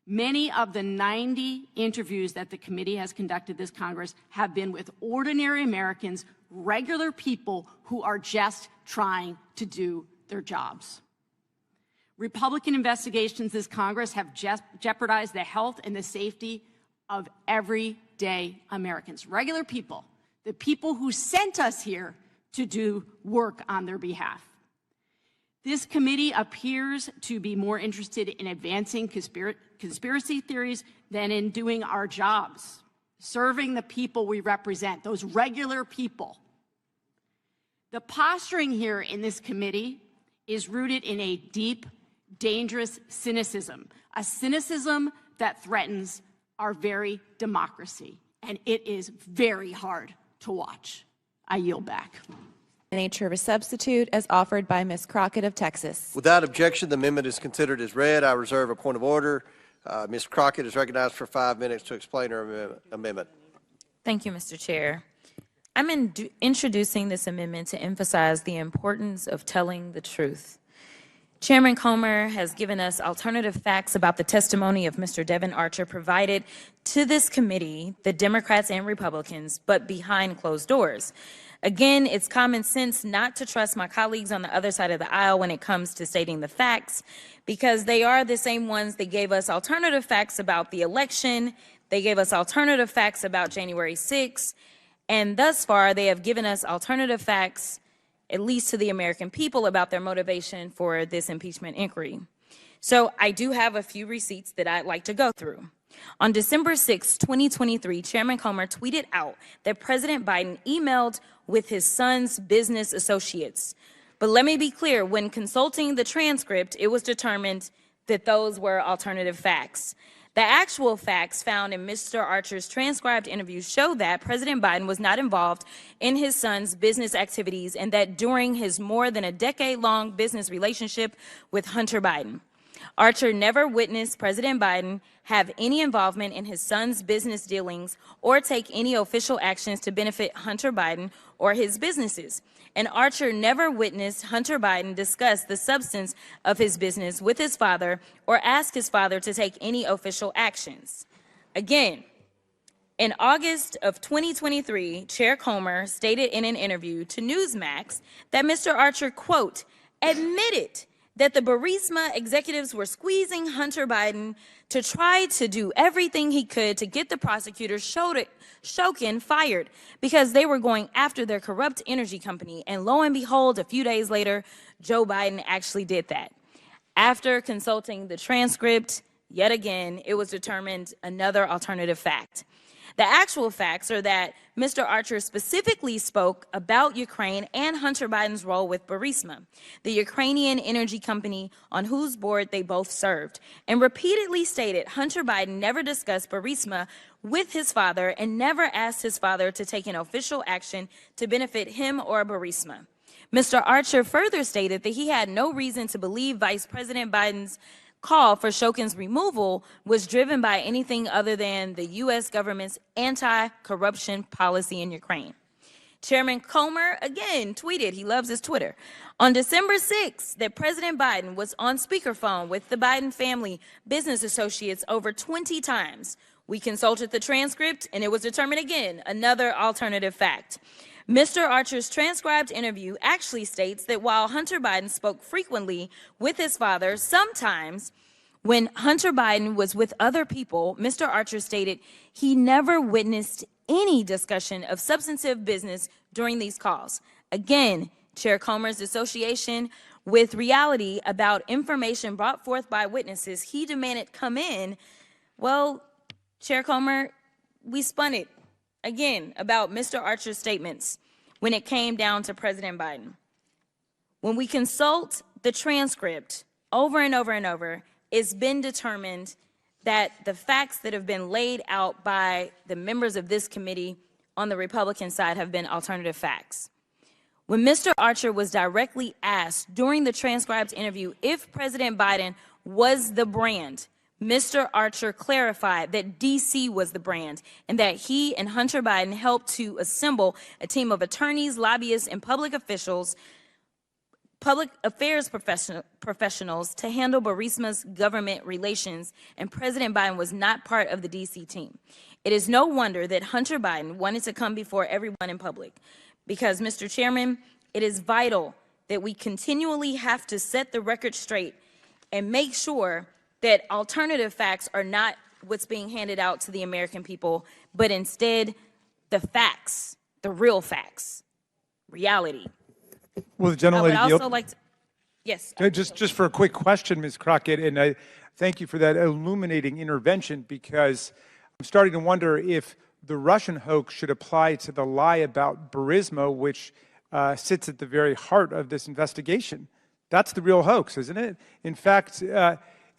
S18: Many of the 90 interviews that the committee has conducted this Congress have been with ordinary Americans, regular people who are just trying to do their jobs. Republican investigations this Congress have jeopardized the health and the safety of everyday Americans, regular people, the people who sent us here to do work on their behalf. This committee appears to be more interested in advancing conspiracy theories than in doing our jobs, serving the people we represent, those regular people. The posturing here in this committee is rooted in a deep, dangerous cynicism, a cynicism that threatens our very democracy. and it is very hard to watch. I yield back.
S19: Nature of a substitute as offered by Ms. Crockett of Texas.
S4: Without objection, the amendment is considered as read. I reserve a point of order. Ms. Crockett is recognized for 5 minutes to explain her amendment.
S20: Thank you, Mr. Chair. I'm introducing this amendment to emphasize the importance of telling the truth. Chairman Comer has given us alternative facts about the testimony of Mr. Devin Archer provided to this committee, the Democrats and Republicans, but behind closed doors. Again, it's common sense not to trust my colleagues on the other side of the aisle when it comes to stating the facts, because they are the same ones that gave us alternative facts about the election. They gave us alternative facts about January 6th, and thus far they have given us alternative facts, at least to the American people, about their motivation for this impeachment inquiry. So I do have a few receipts that I'd like to go through. On December 6, 2023, Chairman Comer tweeted out that President Biden emailed with his son's business associates. But let me be clear, when consulting the transcript, it was determined that those were alternative facts. The actual facts found in Mr. Archer's transcribed interview show that President Biden was not involved in his son's business activities, and that during his more than a decade-long business relationship with Hunter Biden, Archer never witnessed President Biden have any involvement in his son's business dealings or take any official actions to benefit Hunter Biden or his businesses. And Archer never witnessed Hunter Biden discuss the substance of his business with his father or ask his father to take any official actions. Again, in August of 2023, Chair Comer stated in an interview to Newsmax that Mr. Archer, quote, admitted that the Burisma executives were squeezing Hunter Biden to try to do everything he could to get the prosecutor Shokin fired because they were going after their corrupt energy company. And lo and behold, a few days later, Joe Biden actually did that. After consulting the transcript, yet again, it was determined another alternative fact. The actual facts are that Mr. Archer specifically spoke about Ukraine and Hunter Biden's role with Burisma, the Ukrainian energy company on whose board they both served, and repeatedly stated Hunter Biden never discussed Burisma with his father and never asked his father to take an official action to benefit him or Burisma. Mr. Archer further stated that he had no reason to believe Vice President Biden's call for Shokin's removal was driven by anything other than the U.S. government's anti-corruption policy in Ukraine. Chairman Comer again tweeted, he loves his Twitter, on December 6th that President Biden was on speakerphone with the Biden family business associates over 20 times. We consulted the transcript and it was determined again, another alternative fact. Mr. Archer's transcribed interview actually states that while Hunter Biden spoke frequently with his father, sometimes when Hunter Biden was with other people, Mr. Archer stated he never witnessed any discussion of substantive business during these calls. Again, Chair Comer's association with reality about information brought forth by witnesses he demanded come in. Well, Chair Comer, we spun it. Again, about Mr. Archer's statements when it came down to President Biden. When we consult the transcript over and over and over, it's been determined that the facts that have been laid out by the members of this committee on the Republican side have been alternative facts. When Mr. Archer was directly asked during the transcribed interview if President Biden was the brand, Mr. Archer clarified that D.C. was the brand and that he and Hunter Biden helped to assemble a team of attorneys, lobbyists, and public officials, public affairs professionals to handle Burisma's government relations, and President Biden was not part of the D.C. team. It is no wonder that Hunter Biden wanted to come before everyone in public because, Mr. Chairman, it is vital that we continually have to set the record straight and make sure that alternative facts are not what's being handed out to the American people, but instead the facts, the real facts, reality.
S8: Well, the gentleman,
S20: I would also like to, yes.
S8: Just for a quick question, Ms. Crockett, and I thank you for that illuminating intervention, because I'm starting to wonder if the Russian hoax should apply to the lie about Burisma, which sits at the very heart of this investigation. That's the real hoax, isn't it? In fact,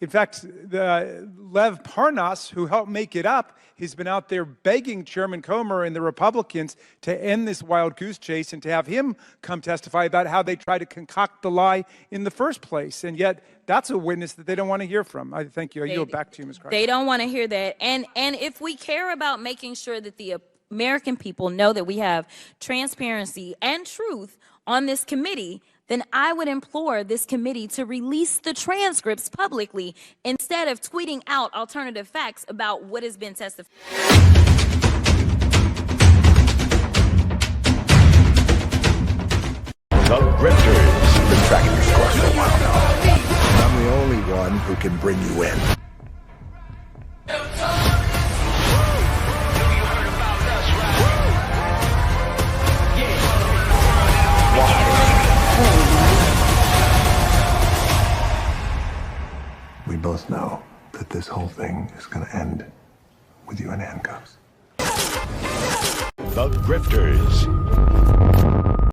S8: In fact, the Lev Parnas, who helped make it up, has been out there begging Chairman Comer and the Republicans to end this wild goose chase and to have him come testify about how they tried to concoct the lie in the first place. And yet, that's a witness that they don't want to hear from. I thank you. I yield back to you, Ms. Crockett.
S20: They don't want to hear that. And if we care about making sure that the American people know that we have transparency and truth on this committee, then I would implore this committee to release the transcripts publicly instead of tweeting out alternative facts about what has been testified.
S21: The Grifters. You've been tracking your course for a while now. And I'm the only one who can bring you in. We both know that this whole thing is going to end with you in handcuffs. The Grifters.